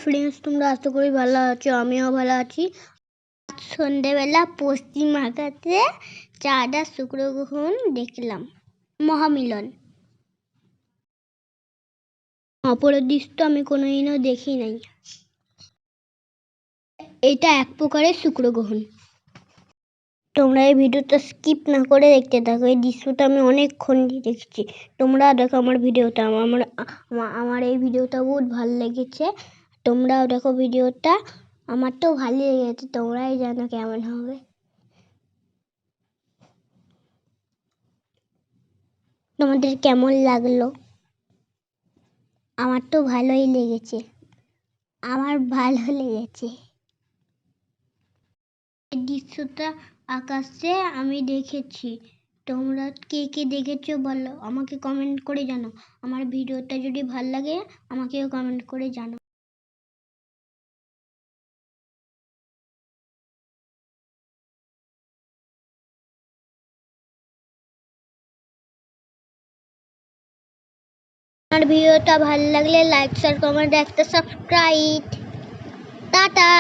Friends, তোমরা আশা করি ভালো আছো, আমিও ভালো আছি। সন্ধ্যেবেলা পশ্চিম আকাশে চাঁদ আর শুক্র গ্রহণ দেখলাম, মহামিলন। অপরের দৃশ্য আমি কোনোদিনও দেখি নাই। এটা এক প্রকারের শুক্র গ্রহণ। তোমরা এই ভিডিওটা স্কিপ না করে দেখতে থাকো। এই দৃশ্যটা আমি অনেকক্ষণ দেখছি। তোমরা দেখো আমার ভিডিওটা। আমার এই ভিডিওটা বহুত ভালো লেগেছে। তোমরাও দেখো ভিডিওটা। আমার তো ভালো লেগেছে, তোমরাই জানো কেমন হবে। তোমাদের কেমন লাগলো? আমার তো ভালোই লেগেছে। আমার ভালো লেগেছে এই দৃশ্যটা আকাশে আমি দেখেছি। তোমরা কে কে দেখেছো বলো, আমাকে কমেন্ট করে জানাও। আমার ভিডিওটা যদি ভালো লাগে আমাকেও কমেন্ট করে জানাও। আমার ভিডিওটা ভালো লাগলে লাইক শেয়ার কমেন্ট একটা সাবস্ক্রাইব। টাটা।